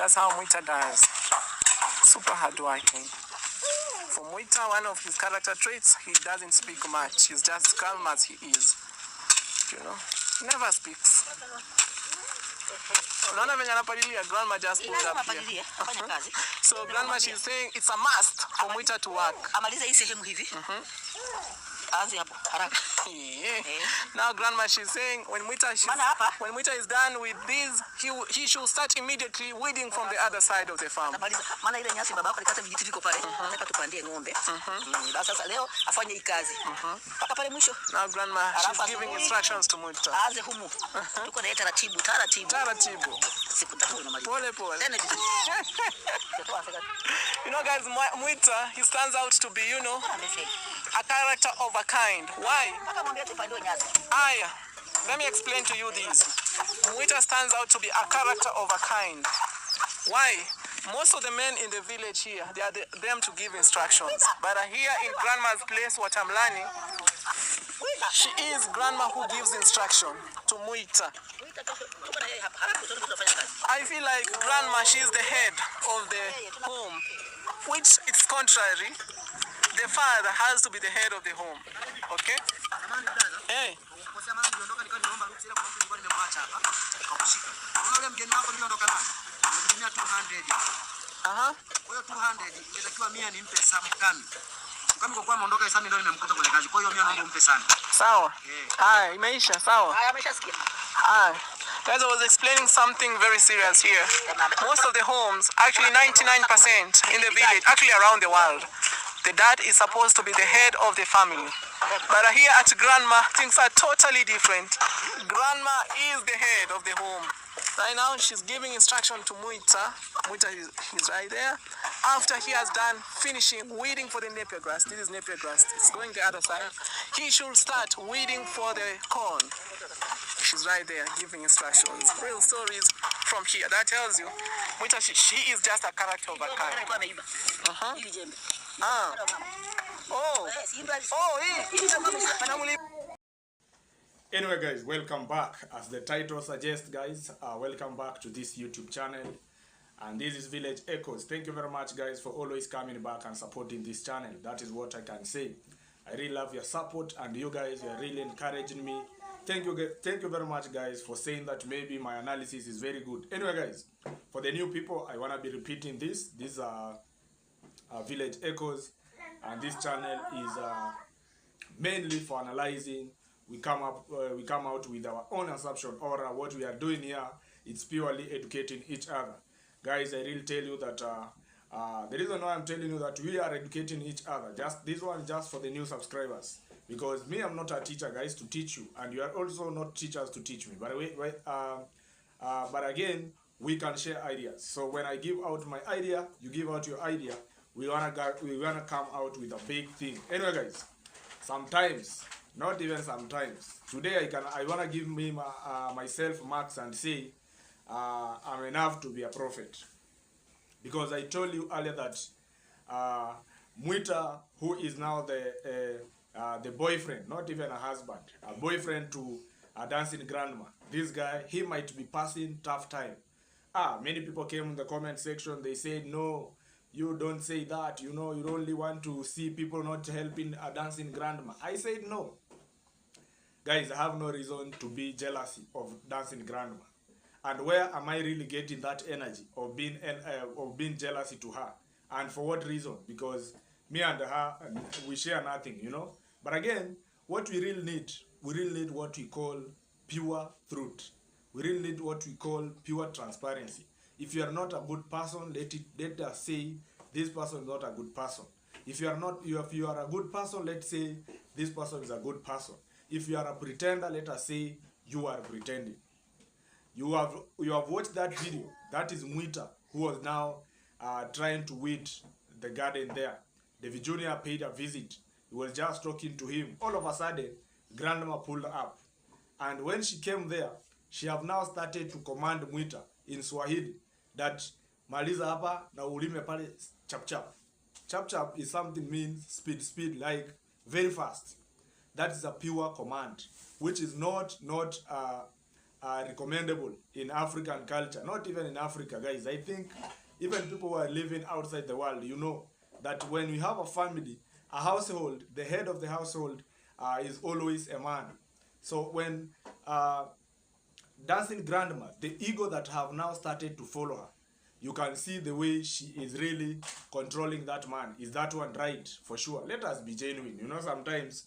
That's how Mwita does. Super hardworking. For Mwita, one of his character traits, he doesn't speak much. He's just calm as he is. You know, never speaks. Grandma just pulled up here. So grandma, she's saying it's a must for Mwita to work. Yeah. Now grandma, she's saying when Mwita is done with this, he should start immediately weeding from the other side of the farm. Now grandma, she's giving instructions to Mwita. You know guys, Mwita, he stands out to be, you know, a character of a kind. Why? Let me explain to you this. Mwita stands out to be a character of a kind. Why? Most of the men in the village here, they are them to give instructions. But here in grandma's place, what I'm learning, she is grandma who gives instruction to Mwita. I feel like grandma, she is the head of the home, which it's contrary. The father has to be the head of the home. Okay? Hey. Sawa. Imeisha, sawa. Guys, I was explaining something very serious here. Most of the homes, actually 99% in the village, actually around the world, the dad is supposed to be the head of the family. But here at grandma, things are totally different. Grandma is the head of the home. Right now, she's giving instruction to Mwita. Mwita is right there. After he has done finishing weeding for the napier grass, this is napier grass, it's going the other side, he should start weeding for the corn. She's right there giving instructions. Real stories from here. That tells you, Mwita, she is just a character of a kind. Anyway guys, welcome back. As the title suggests guys, welcome back to this YouTube channel. And this is Village Echoes. Thank you very much guys for always coming back and supporting this channel. That is what I can say. I really love your support, and you guys are really encouraging me. Thank you very much guys for saying that maybe my analysis is very good. Anyway guys, for the new people, I want to be repeating this. These are Village Echoes, and this channel is mainly for analyzing. We come out with our own assumption, or what we are doing here, it's purely educating each other. Guys, I really tell you that the reason why I'm telling you that we are educating each other, just this one just for the new subscribers, because me, I'm not a teacher guys to teach you, and you are also not teachers to teach me. But again, we can share ideas. So when I give out my idea, you give out your idea. We wanna come out with a big thing. Anyway guys, sometimes, not even sometimes, today I wanna give me myself marks and say I'm enough to be a prophet, because I told you earlier that Mwita, who is now the boyfriend, not even a husband, a boyfriend to a dancing grandma, this guy, he might be passing tough time. Many people came in the comment section, they said, no, you don't say that, you know, you only want to see people not helping a dancing grandma. I said no. Guys, I have no reason to be jealous of dancing grandma. And where am I really getting that energy of being jealousy to her? And for what reason? Because me and her, we share nothing, you know. But again, what we really need what we call pure truth. We really need what we call pure transparency. If you are not a good person, let us say this person is not a good person. If you are a good person, let's say this person is a good person. If you are a pretender, let us say you are pretending. You have watched that video. That is Mwita, who was now trying to weed the garden there. The Virginia paid a visit. He was just talking to him. All of a sudden, grandma pulled up. And when she came there, she have now started to command Mwita in Swahili that maliza hapa na ulime pale chap chap. Chap chap is something means speed, like very fast. That is a pure command, which is not recommendable in African culture. Not even in Africa, guys. I think even people who are living outside the world, you know that when we have a family, a household, the head of the household is always a man. So when dancing grandma, the ego that have now started to follow her, you can see the way she is really controlling that man. Is that one right? For sure. Let us be genuine. You know, sometimes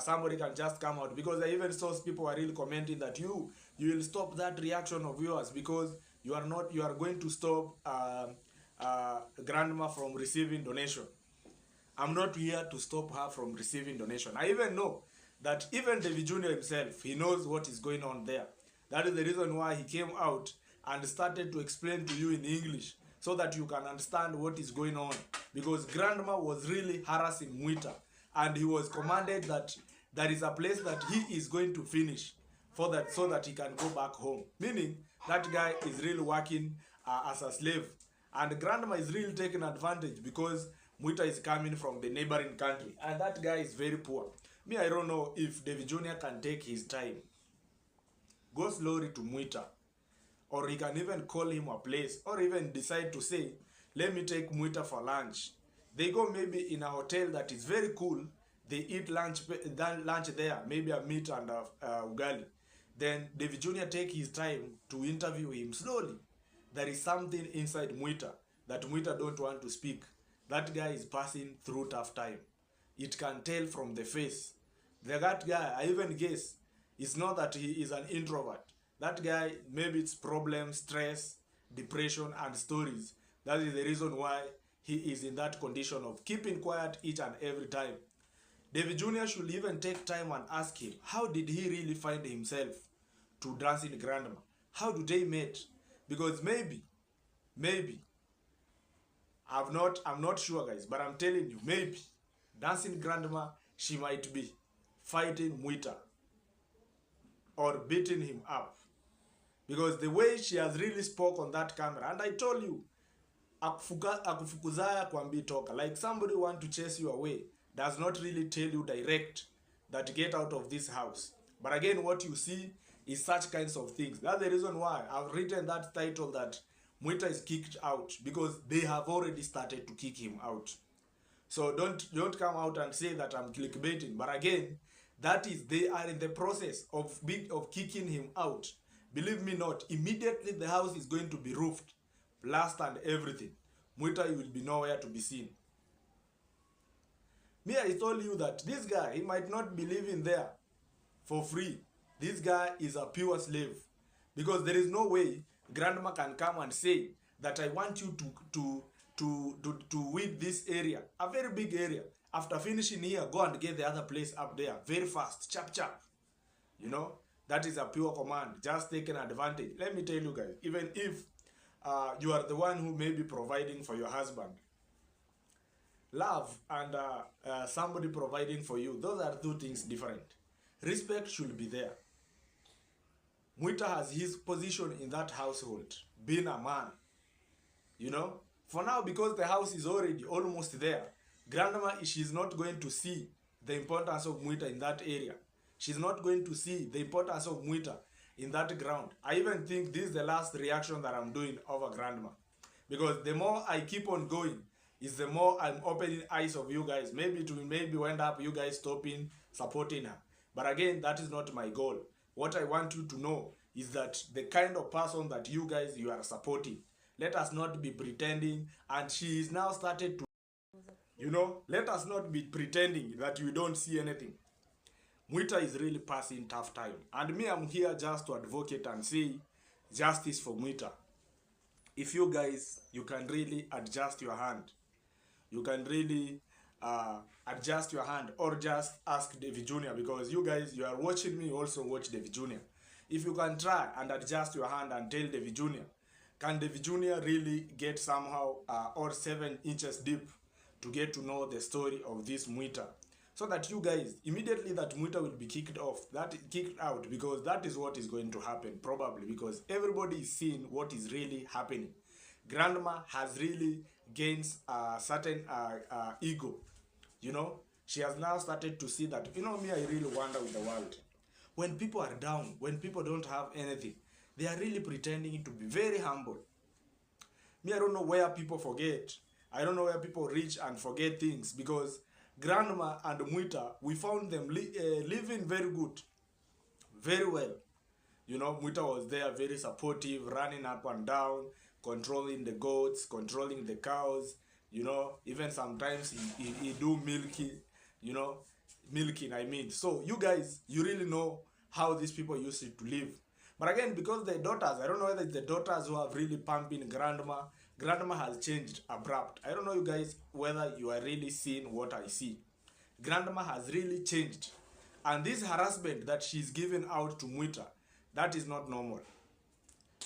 somebody can just come out, because I even saw people are really commenting that you will stop that reaction of yours because you are going to stop grandma from receiving donation. I'm not here to stop her from receiving donation. I even know that even David Jr. himself, he knows what is going on there. That is the reason why he came out and started to explain to you in English, so that you can understand what is going on. Because grandma was really harassing Mwita, and he was commanded that there is a place that he is going to finish for that, so that he can go back home. Meaning that guy is really working as a slave, and grandma is really taking advantage because Mwita is coming from the neighboring country, and that guy is very poor. Me, I don't know if David Jr. can take his time, go slowly to Mwita, or he can even call him a place, or even decide to say, let me take Mwita for lunch. They go maybe in a hotel that is very cool, they eat lunch there, maybe a meat and ugali. Then David Jr. take his time to interview him slowly. There is something inside Mwita that Mwita don't want to speak. That guy is passing through tough time. It can tell from the face. That guy, I even guess, it's not that he is an introvert. That guy, maybe it's problems, stress, depression, and stories. That is the reason why he is in that condition of keeping quiet each and every time. David Jr. should even take time and ask him, how did he really find himself to dancing grandma? How do they meet? Because maybe, I'm not sure, guys, but I'm telling you, maybe dancing grandma, she might be fighting Mwita or beating him up. Because the way she has really spoke on that camera, and I told you, akufukuzaya kwambi toka, like somebody want to chase you away, does not really tell you direct that get out of this house. But again, what you see is such kinds of things. That's the reason why I've written that title that Mwita is kicked out, because they have already started to kick him out. So don't come out and say that I'm clickbaiting. But again, that is, they are in the process of kicking him out. Believe me not, immediately the house is going to be roofed, plastered and everything. Mwita will be nowhere to be seen. Me, I told you that this guy, he might not be living there for free. This guy is a pure slave. Because there is no way grandma can come and say that I want you to weed this area, a very big area. After finishing here, go and get the other place up there very fast, chap chap. You know, that is a pure command, just taking advantage. Let me tell you guys, even if you are the one who may be providing for your husband, love and somebody providing for you, those are two things different. Respect should be there. Mwita has his position in that household, being a man. You know, for now, because the house is already almost there, grandma, she's not going to see the importance of Mwita in that area. She's not going to see the importance of Mwita in that ground. I even think this is the last reaction that I'm doing over grandma. Because the more I keep on going, is the more I'm opening eyes of you guys. Maybe it will maybe end up you guys stopping supporting her. But again, that is not my goal. What I want you to know is that the kind of person that you guys you are supporting, let us not be pretending. And she is now started to, you know, let us not be pretending that we don't see anything. Mwita is really passing tough time. And me, I'm here just to advocate and say justice for Mwita. If you guys, you can really adjust your hand. You can really adjust your hand, or just ask David Jr. Because you guys, you are watching me, also watch David Jr. If you can try and adjust your hand and tell David Jr., can David Jr. really get somehow or 7 inches deep to get to know the story of this Mwita? So that you guys, immediately that Mwita will be kicked out, because that is what is going to happen probably, because everybody is seeing what is really happening. Grandma has really gained a certain ego. You know, she has now started to see that, you know, me, I really wonder with the world. When people are down, when people don't have anything, they are really pretending to be very humble. Me, I don't know where people forget. I don't know where people reach and forget things, because Grandma and Mwita, we found them living very good, very well. You know, Mwita was there, very supportive, running up and down, controlling the goats, controlling the cows. You know, even sometimes he do milking, I mean. So you guys, you really know how these people used to live. But again, because the daughters, I don't know whether it's the daughters who have really pumping Grandma. Grandma has changed abrupt. I don't know you guys whether you are really seeing what I see. Grandma has really changed. And this harassment that she's giving out to Mwita, that is not normal.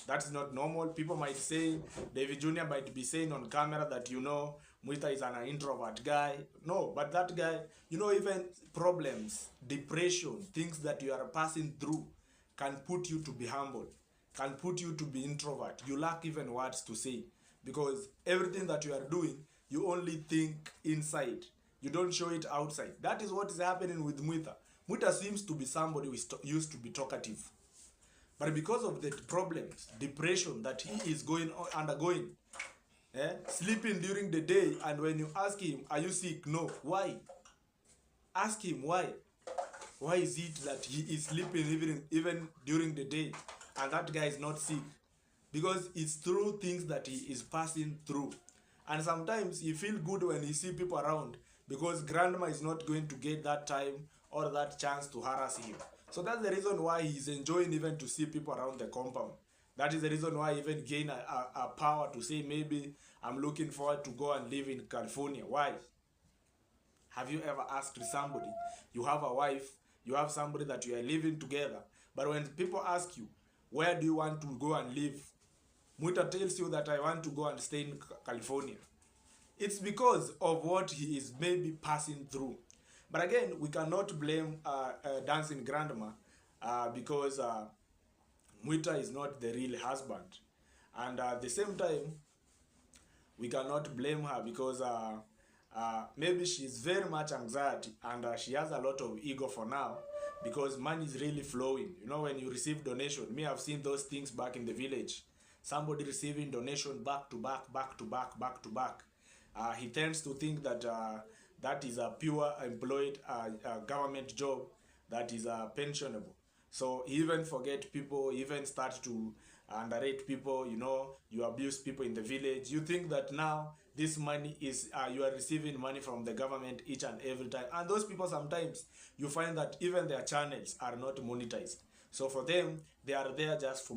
That is not normal. People might say, David Jr. might be saying on camera that, you know, Mwita is an introvert guy. No, but that guy, you know, even problems, depression, things that you are passing through can put you to be humble, can put you to be introvert. You lack even words to say, because everything that you are doing, you only think inside. You don't show it outside. That is what is happening with Mwita. Mwita seems to be somebody who used to be talkative. But because of the problems, depression that he is undergoing, sleeping during the day, and when you ask him, are you sick? No. Why? Ask him why. Why is it that he is sleeping even during the day and that guy is not sick? Because it's through things that he is passing through. And sometimes he feels good when he see people around, because Grandma is not going to get that time or that chance to harass him. So that's the reason why he's enjoying even to see people around the compound. That is the reason why he even gain a power to say, maybe I'm looking forward to go and live in California. Why? Have you ever asked somebody, you have a wife, you have somebody that you are living together, but when people ask you, where do you want to go and live? Mwita tells you that I want to go and stay in California. It's because of what he is maybe passing through. But again, we cannot blame Dancing Grandma because Mwita is not the real husband. And at the same time, we cannot blame her because maybe she's very much anxiety, and she has a lot of ego for now, because money is really flowing. You know, when you receive donation, me, I've seen those things back in the village. Somebody receiving donation back to back, back to back, back to back. He tends to think that that is a pure employed government job that is pensionable. So he even forget people, even start to underrate people. You know, you abuse people in the village. You think that now this money is, you are receiving money from the government each and every time. And those people, sometimes you find that even their channels are not monetized. So for them, they are there just for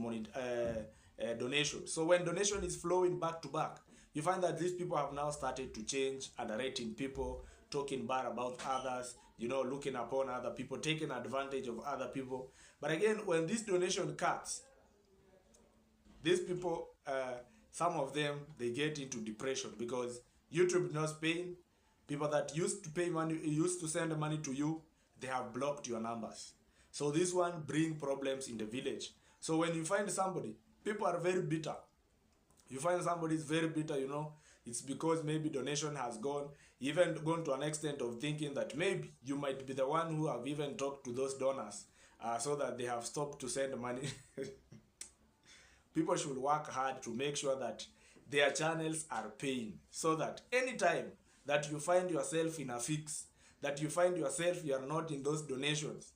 donation. So when donation is flowing back to back, you find that these people have now started to change, underrating people, talking bad about others, you know, looking upon other people, taking advantage of other people. But again, when this donation cuts, these people, some of them, they get into depression, because YouTube not paying. People that used to pay money, used to send money to you, they have blocked your numbers. So this one bring problems in the village. So when you find somebody, people are very bitter. You find somebody is very bitter, you know, it's because maybe donation has gone, even gone to an extent of thinking that maybe you might be the one who have even talked to those donors so that they have stopped to send money. People should work hard to make sure that their channels are paying, so that anytime that you find yourself in a fix, that you find yourself you are not in those donations,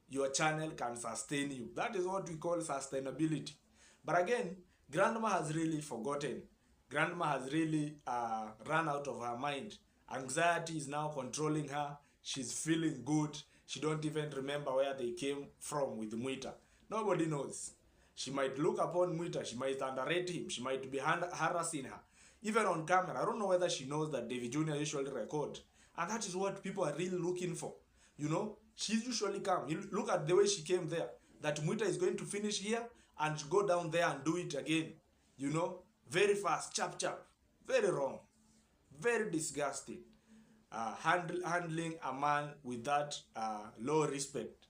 your channel can sustain you. That is what we call sustainability. But again, Grandma has really forgotten. Grandma has really run out of her mind. Anxiety is now controlling her. She's feeling good. She don't even remember where they came from with Mwita. Nobody knows. She might look upon Mwita. She might underrate him. She might be harassing her. Even on camera. I don't know whether she knows that David Jr. usually record. And that is what people are really looking for. You know, she usually come. You look at the way she came there. That Mwita is going to finish here and go down there and do it again. You know, very fast, chap chap. Very wrong. Very disgusting. Handling a man with that low respect.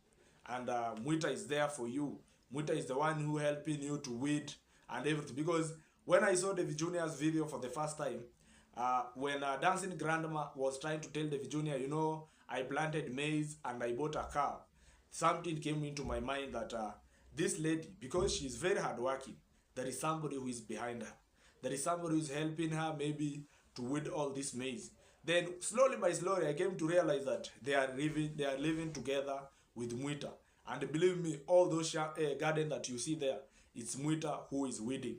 And Mwita is there for you. Mwita is the one who helping you to weed and everything. Because when I saw David Jr.'s video for the first time, when Dancing Grandma was trying to tell David Jr., you know, I planted maize and I bought a car. something came into my mind that this lady, because she's very hardworking, there is somebody who is behind her. There is somebody who is helping her maybe to weed all this maize. Then slowly by slowly, I came to realize that they are living together with Mwita. And believe me, all those garden that you see there, it's Mwita who is weeding.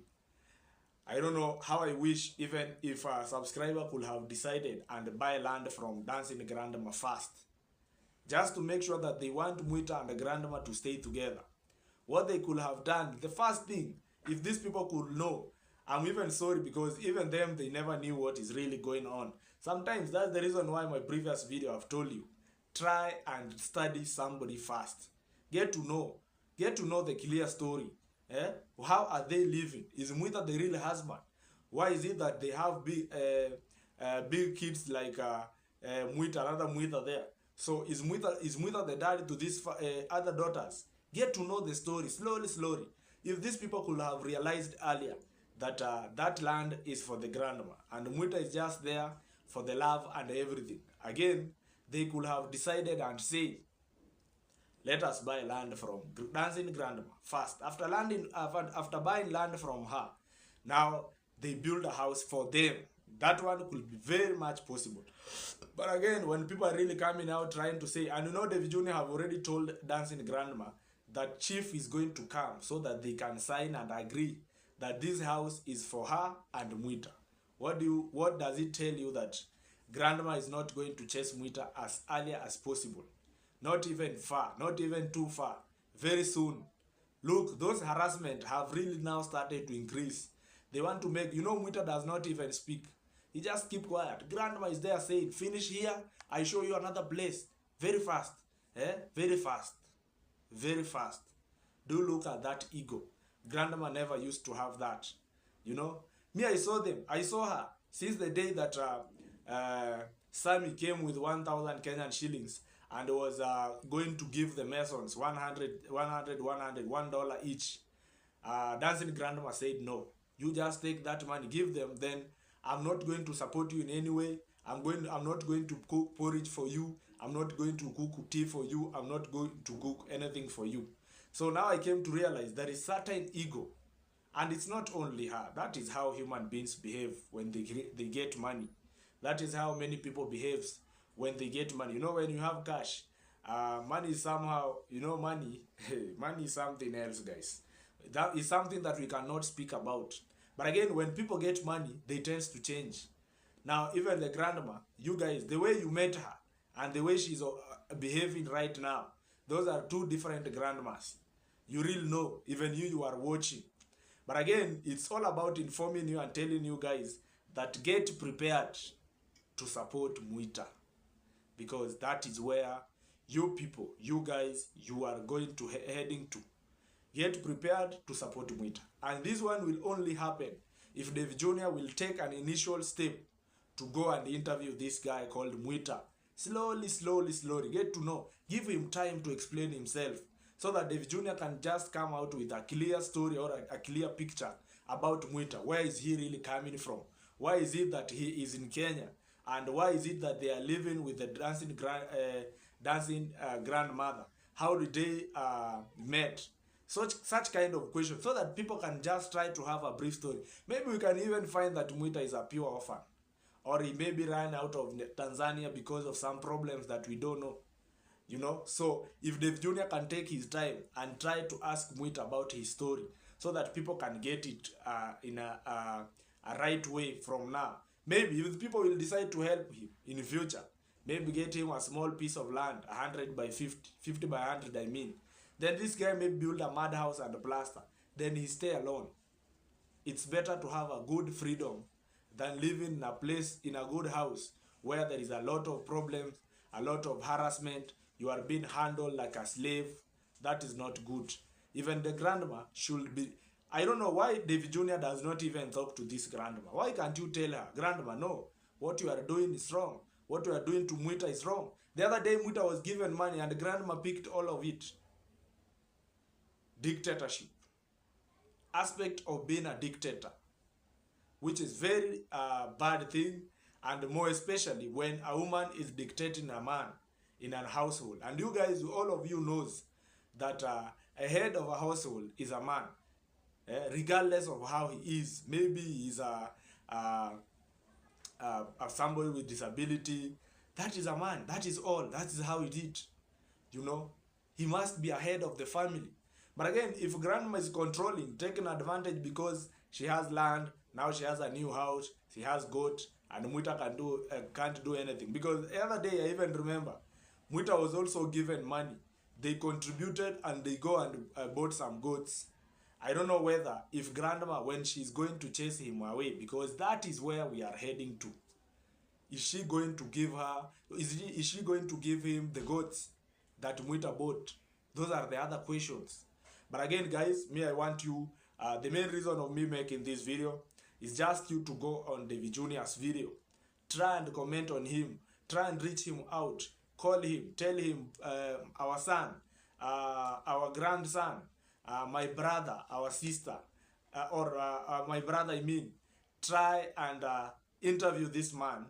I don't know how I wish even if a subscriber could have decided and buy land from Dancing Grandma first, just to make sure that they want Mwita and the grandma to stay together. What they could have done, the first thing, if these people could know, I'm even sorry because even them, they never knew what is really going on. Sometimes that's the reason why my previous video I've told you, try and study somebody first. Get to know the clear story. How are they living? Is Mwita the real husband? Why is it that they have big kids like Mwita, another Mwita there? So is Mwita the daddy to these other daughters? Get to know the story slowly. If these people could have realized earlier that that land is for the grandma and Mwita is just there for the love and everything, again, they could have decided and said, let us buy land from Dancing Grandma first. After buying land from her, now they build a house for them. That one could be very much possible. But again, when people are really coming out trying to say, and you know, David Jr. have already told Dancing Grandma that Chief is going to come so that they can sign and agree that this house is for her and Mwita. What does it tell you? That Grandma is not going to chase Mwita as early as possible. Not even far, not even too far. Very soon. Look, those harassment have really now started to increase. They want to make, you know, Mwita does not even speak. He just keep quiet. Grandma is there saying, finish here, I show you another place. Very fast. Very fast. Very fast. Do look at that ego. Grandma never used to have that. You know? Me, I saw them. I saw her since the day that Sammy came with 1,000 Kenyan shillings and was going to give the Masons $100 each. Dancing Grandma said, no, you just take that money, give them, then I'm not going to support you in any way. I'm not going to cook porridge for you. I'm not going to cook tea for you. I'm not going to cook anything for you. So now I came to realize there is certain ego. And it's not only her. That is how human beings behave when they get money. That is how many people behave when they get money. You know, when you have cash, money is somehow, you know, money is something else, guys. That is something that we cannot speak about. But again, when people get money, they tend to change. Now, even the grandma, you guys, the way you met her and the way she's behaving right now, those are two different grandmas. You really know, even you are watching. But again, it's all about informing you and telling you guys that get prepared to support Mwita. Because that is where you people, you guys, you are going to heading to. Get prepared to support Mwita. And this one will only happen if Dave Jr. will take an initial step to go and interview this guy called Mwita. Slowly. Get to know. Give him time to explain himself. So that Dave Jr. can just come out with a clear story or a clear picture about Mwita. Where is he really coming from? Why is it that he is in Kenya? And why is it that they are living with the dancing grandmother? How did they met? Such kind of questions, so that people can just try to have a brief story. Maybe we can even find that Mwita is a pure orphan. Or he may be ran out of Tanzania because of some problems that we don't know. You know, so if Dave Jr. can take his time and try to ask Mwita about his story, so that people can get it in a right way from now. Maybe if people will decide to help him in the future, maybe get him a small piece of land, 100 by 50, 50 by 100 I mean. Then this guy may build a mud house and a plaster. Then he stay alone. It's better to have a good freedom than living in a place, in a good house, where there is a lot of problems, a lot of harassment. You are being handled like a slave. That is not good. Even the grandma should be... I don't know why David Jr. does not even talk to this grandma. Why can't you tell her, Grandma, no, what you are doing is wrong. What you are doing to Mwita is wrong. The other day, Mwita was given money and the grandma picked all of it. Dictatorship. Aspect of being a dictator, which is very bad thing, and more especially when a woman is dictating a man. in a household. And you guys, all of you knows that a head of a household is a man, regardless of how he is. Maybe he's somebody with disability. That is a man. That is all. That is how it is. You know, he must be a head of the family. But again, if grandma is controlling, taking advantage because she has land, now she has a new house, she has goat, and Mwita can't do anything. Because the other day, I even remember, Mwita was also given money. They contributed and they go and bought some goats. I don't know whether if grandma, when she's going to chase him away, because that is where we are heading to. Is she going to give her, is she going to give him the goats that Mwita bought? Those are the other questions. But again, guys, I want you, the main reason of me making this video is just you to go on David Jr.'s video. Try and comment on him. Try and reach him out. Call him. Tell him, our son, our grandson, my brother, our sister, or my brother, I mean. Try and interview this man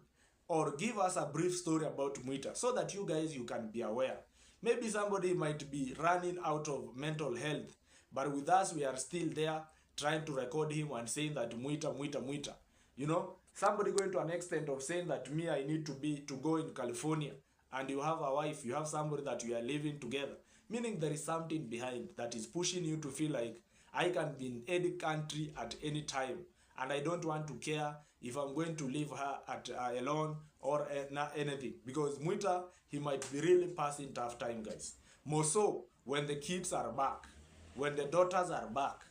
or give us a brief story about Mwita so that you guys, you can be aware. Maybe somebody might be running out of mental health, but with us, we are still there trying to record him and saying that Mwita, Mwita, Mwita. You know, somebody going to an extent of saying that me, I need to go in California, and you have a wife, you have somebody that you are living together. Meaning there is something behind that is pushing you to feel like I can be in any country at any time, and I don't want to care if I'm going to leave her at alone or anything. Because Mwita, he might be really passing tough time, guys. More so when the kids are back, when the daughters are back,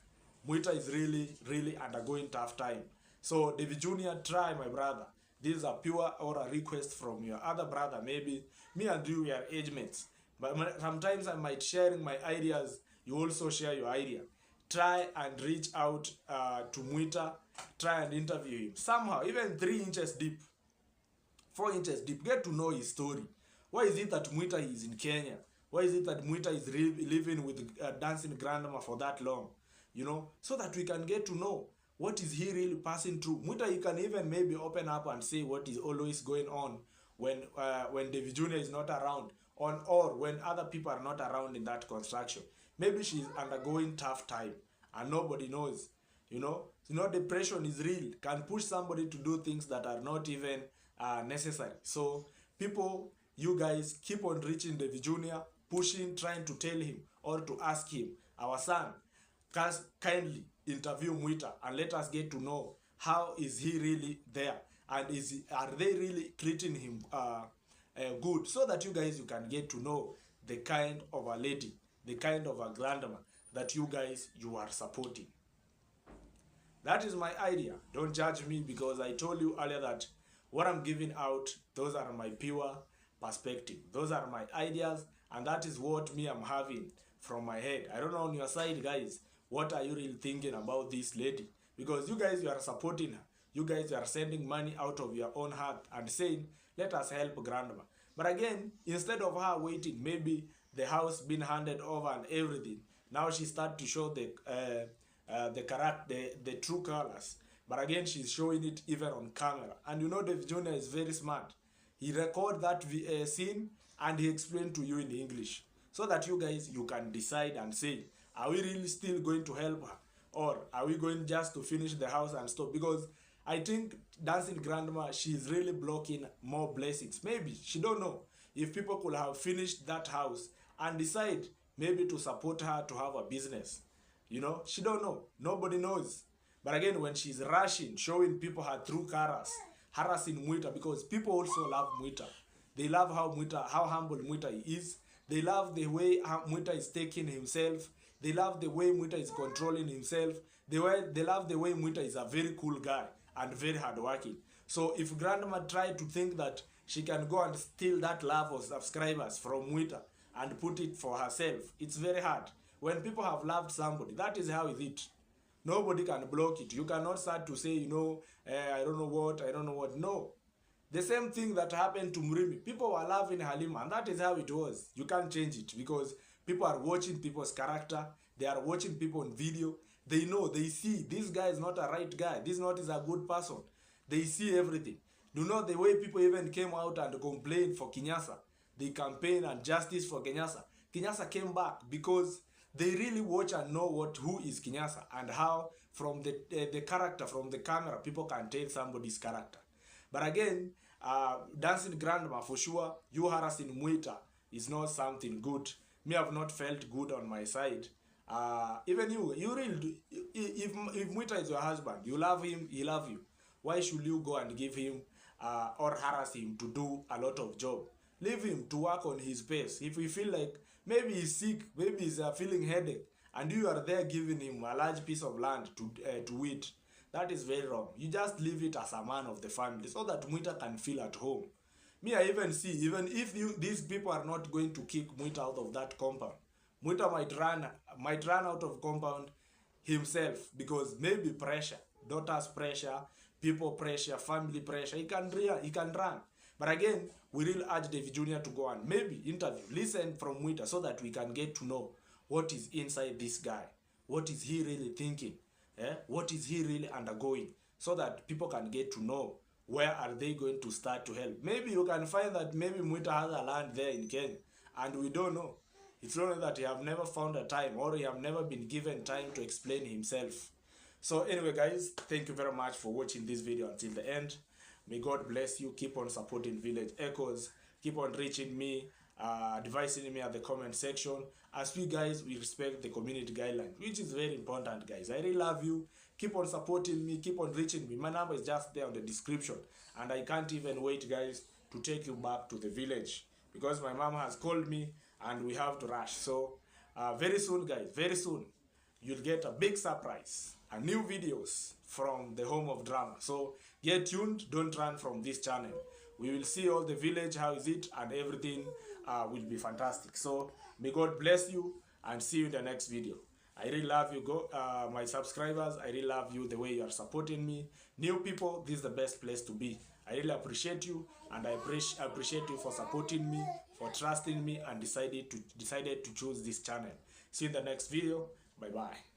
Mwita is really undergoing tough time. So David Jr., try, my brother. This is a pure or a request from your other brother. Maybe me and you, we are age mates. But sometimes I might sharing my ideas. You also share your idea. Try and reach out to Mwita. Try and interview him. Somehow, even 3 inches deep, 4 inches deep. Get to know his story. Why is it that Mwita is in Kenya? Why is it that Mwita is living with dancing grandma for that long? You know, so that we can get to know what is he really passing through. Mwita, you can even maybe open up and say what is always going on when David Jr. is not around, or when other people are not around in that construction. Maybe she's undergoing tough time and nobody knows. You know, depression is real. Can push somebody to do things that are not even necessary. So people, you guys keep on reaching David Jr., pushing, trying to tell him or to ask him, our son, kindly interview Mwita and let us get to know how is he really there, and are they really treating him good, so that you guys, you can get to know the kind of a lady, the kind of a grandma that you guys, you are supporting. That is my idea. Don't judge me, because I told you earlier that what I'm giving out, those are my pure perspective. Those are my ideas, and that is what me I'm having from my head. I don't know on your side, guys, what are you really thinking about this lady? Because you guys, you are supporting her. You guys, you are sending money out of your own heart and saying, let us help grandma. But again, instead of her waiting, maybe the house been handed over and everything, now she start to show the character, the true colors. But again, she's showing it even on camera. And you know, David Jr. is very smart. He record that scene and he explained to you in English, so that you guys, you can decide and say, are we really still going to help her, or are we going just to finish the house and stop? Because I think dancing grandma, she's really blocking more blessings. Maybe she don't know if people could have finished that house and decide maybe to support her to have a business. You know, she don't know. Nobody knows. But again, when she's rushing, showing people her true colors, harassing Mwita, because people also love Mwita. They love how humble Mwita is. They love the way Mwita is taking himself. They love the way Mwita is controlling himself. They love the way Mwita is a very cool guy and very hardworking. So if grandma tried to think that she can go and steal that love of subscribers from Mwita and put it for herself, it's very hard. When people have loved somebody, that is how is it. Nobody can block it. You cannot start to say, you know, I don't know what. No. The same thing that happened to Murimi. People were loving Halima, and that is how it was. You can't change it, because people are watching people's character. They are watching people on video. They know, they see, this guy is not a right guy. This not is a good person. They see everything. You know, the way people even came out and complained for Kinyasa, they campaign and justice for Kenyasa. Kenyasa came back because they really watch and know who is Kenyasa, and how from the character, from the camera, people can tell somebody's character. But again, dancing grandma, for sure, you harassing Mwita is not something good. Me have not felt good on my side. Even you really do, if Mwita is your husband, you love him, he love you. Why should you go and give him or harass him to do a lot of job? Leave him to work on his pace. If you feel like maybe he's sick, maybe he's feeling headache, and you are there giving him a large piece of land to eat, that is very wrong. You just leave it as a man of the family so that Mwita can feel at home. Me, I even see, even if these people are not going to kick Mwita out of that compound, Mwita might run out of compound himself, because maybe pressure, daughters pressure, people pressure, family pressure, he can run. But again, we really urge David Jr. to go and maybe interview, listen from Mwita, so that we can get to know what is inside this guy. What is he really thinking? What is he really undergoing? So that people can get to know where are they going to start to help. Maybe you can find that maybe Mwita has a land there in Kenya, and we don't know. It's only that he have never found a time, or he have never been given time to explain himself. So anyway, guys, thank you very much for watching this video until the end. May God bless you. Keep on supporting Village Echoes. Keep on reaching me, advising me at the comment section. As we guys, we respect the community guidelines, which is very important, guys. I really love you. Keep on supporting me. Keep on reaching me. My number is just there on the description. And I can't even wait, guys, to take you back to the village, because my mom has called me and we have to rush. So very soon, guys, very soon, you'll get a big surprise and new videos from the home of drama. So get tuned. Don't run from this channel. We will see all the village, how is it, and everything will be fantastic. So may God bless you, and see you in the next video. I really love you, my subscribers. I really love you, the way you are supporting me. New people, this is the best place to be. I really appreciate you, and I appreciate you for supporting me, for trusting me, and decided to choose this channel. See you in the next video. Bye bye.